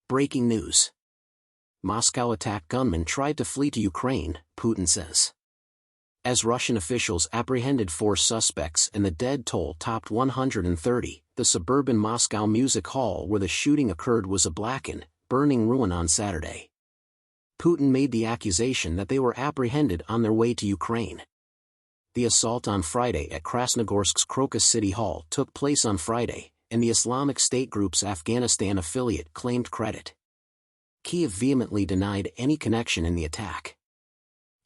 Breaking news. Moscow attack gunmen tried to flee to Ukraine, Putin says. As Russian officials apprehended 4 suspects and the dead toll topped 130, the suburban Moscow music hall where the shooting occurred was a blackened, burning ruin on Saturday. Putin made the accusation that they were apprehended on their way to Ukraine. The assault on Friday at Krasnogorsk's Crocus City Hall took place on Friday, and the Islamic State group's Afghanistan affiliate claimed credit. Kyiv vehemently denied any connection in the attack.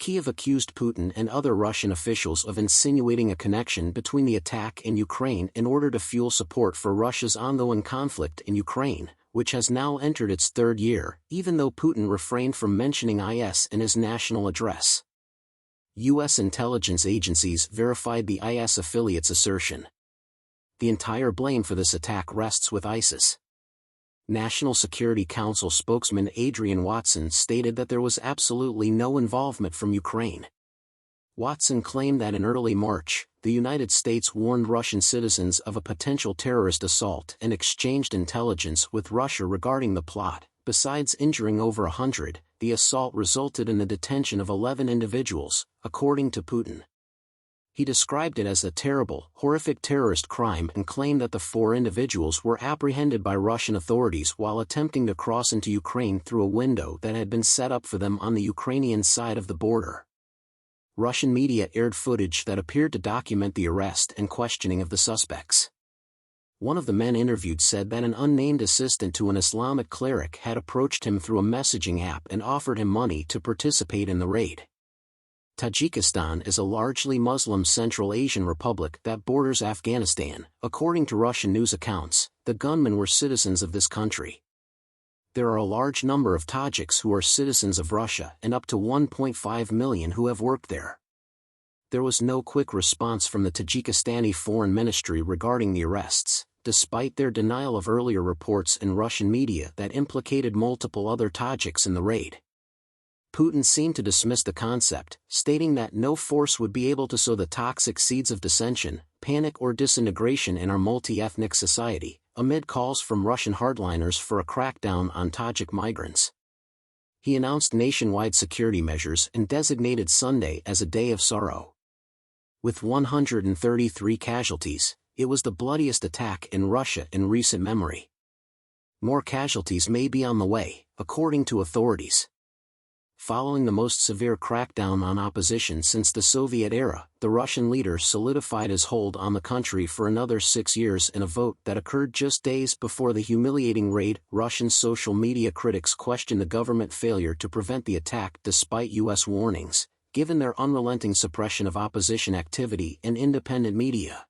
Kyiv accused Putin and other Russian officials of insinuating a connection between the attack and Ukraine in order to fuel support for Russia's ongoing conflict in Ukraine, which has now entered its 3rd year, even though Putin refrained from mentioning IS in his national address. U.S. intelligence agencies verified the IS affiliate's assertion. The entire blame for this attack rests with ISIS. National Security Council spokesman Adrian Watson stated that there was absolutely no involvement from Ukraine. Watson claimed that in early March, the United States warned Russian citizens of a potential terrorist assault and exchanged intelligence with Russia regarding the plot. Besides injuring over 100, the assault resulted in the detention of 11 individuals, according to Putin. He described it as a terrible, horrific terrorist crime and claimed that the 4 individuals were apprehended by Russian authorities while attempting to cross into Ukraine through a window that had been set up for them on the Ukrainian side of the border. Russian media aired footage that appeared to document the arrest and questioning of the suspects. One of the men interviewed said that an unnamed assistant to an Islamic cleric had approached him through a messaging app and offered him money to participate in the raid. Tajikistan is a largely Muslim Central Asian republic that borders Afghanistan. According to Russian news accounts, the gunmen were citizens of this country. There are a large number of Tajiks who are citizens of Russia and up to 1.5 million who have worked there. There was no quick response from the Tajikistani Foreign Ministry regarding the arrests, despite their denial of earlier reports in Russian media that implicated multiple other Tajiks in the raid. Putin seemed to dismiss the concept, stating that no force would be able to sow the toxic seeds of dissension, panic or disintegration in our multi-ethnic society, amid calls from Russian hardliners for a crackdown on Tajik migrants. He announced nationwide security measures and designated Sunday as a day of sorrow. With 133 casualties, it was the bloodiest attack in Russia in recent memory. More casualties may be on the way, according to authorities. Following the most severe crackdown on opposition since the Soviet era, the Russian leader solidified his hold on the country for another 6 years in a vote that occurred just days before the humiliating raid. Russian social media critics questioned the government failure to prevent the attack despite U.S. warnings, given their unrelenting suppression of opposition activity and independent media.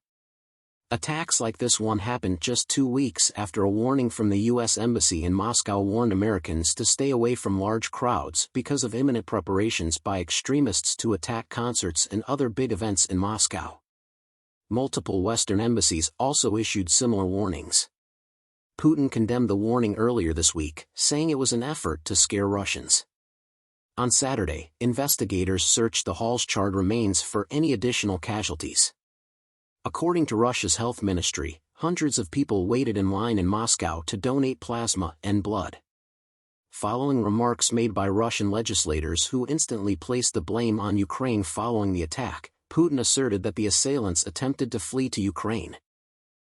Attacks like this one happened just 2 weeks after a warning from the U.S. Embassy in Moscow warned Americans to stay away from large crowds because of imminent preparations by extremists to attack concerts and other big events in Moscow. Multiple Western embassies also issued similar warnings. Putin condemned the warning earlier this week, saying it was an effort to scare Russians. On Saturday, investigators searched the hall's charred remains for any additional casualties. According to Russia's health ministry, hundreds of people waited in line in Moscow to donate plasma and blood. Following remarks made by Russian legislators who instantly placed the blame on Ukraine following the attack, Putin asserted that the assailants attempted to flee to Ukraine.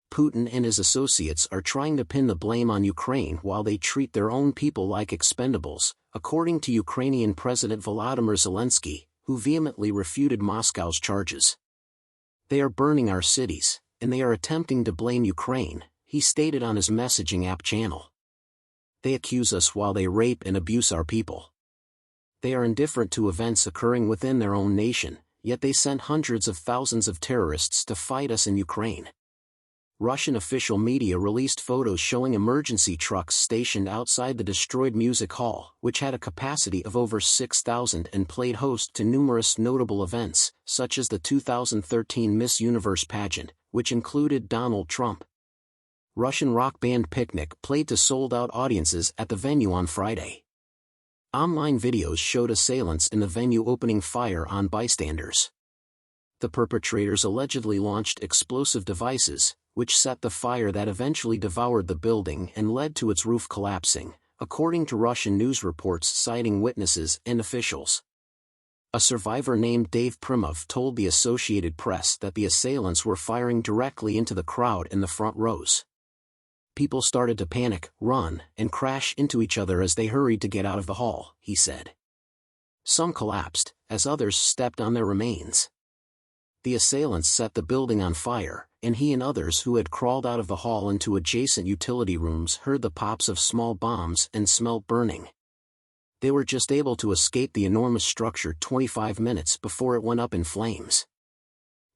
Putin and his associates are trying to pin the blame on Ukraine while they treat their own people like expendables, according to Ukrainian President Volodymyr Zelensky, who vehemently refuted Moscow's charges. They are burning our cities, and they are attempting to blame Ukraine, he stated on his messaging app channel. They accuse us while they rape and abuse our people. They are indifferent to events occurring within their own nation, yet they sent hundreds of thousands of terrorists to fight us in Ukraine. Russian official media released photos showing emergency trucks stationed outside the destroyed music hall, which had a capacity of over 6,000 and played host to numerous notable events, such as the 2013 Miss Universe pageant, which included Donald Trump. Russian rock band Picnic played to sold-out audiences at the venue on Friday. Online videos showed assailants in the venue opening fire on bystanders. The perpetrators allegedly launched explosive devices, which set the fire that eventually devoured the building and led to its roof collapsing, according to Russian news reports citing witnesses and officials. A survivor named Dave Primov told the Associated Press that the assailants were firing directly into the crowd in the front rows. People started to panic, run, and crash into each other as they hurried to get out of the hall, he said. Some collapsed, as others stepped on their remains. The assailants set the building on fire, and he and others who had crawled out of the hall into adjacent utility rooms heard the pops of small bombs and smelled burning. They were just able to escape the enormous structure 25 minutes before it went up in flames.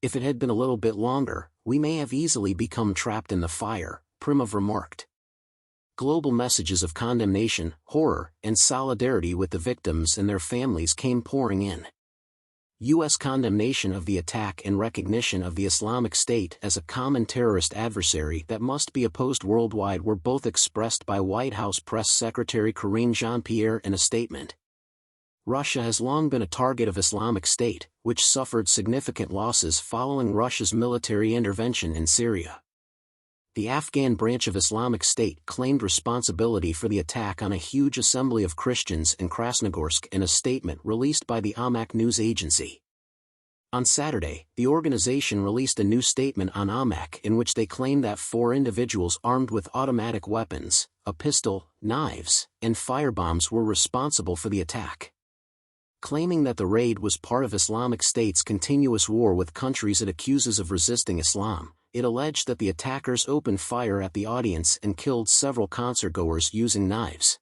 If it had been a little bit longer, we may have easily become trapped in the fire, Primov remarked. Global messages of condemnation, horror, and solidarity with the victims and their families came pouring in. U.S. condemnation of the attack and recognition of the Islamic State as a common terrorist adversary that must be opposed worldwide were both expressed by White House Press Secretary Karine Jean-Pierre in a statement. Russia has long been a target of Islamic State, which suffered significant losses following Russia's military intervention in Syria. The Afghan branch of Islamic State claimed responsibility for the attack on a huge assembly of Christians in Krasnogorsk in a statement released by the Amaq news agency. On Saturday, the organization released a new statement on Amaq in which they claimed that 4 individuals armed with automatic weapons, a pistol, knives, and firebombs were responsible for the attack. Claiming that the raid was part of Islamic State's continuous war with countries it accuses of resisting Islam, it alleged that the attackers opened fire at the audience and killed several concertgoers using knives.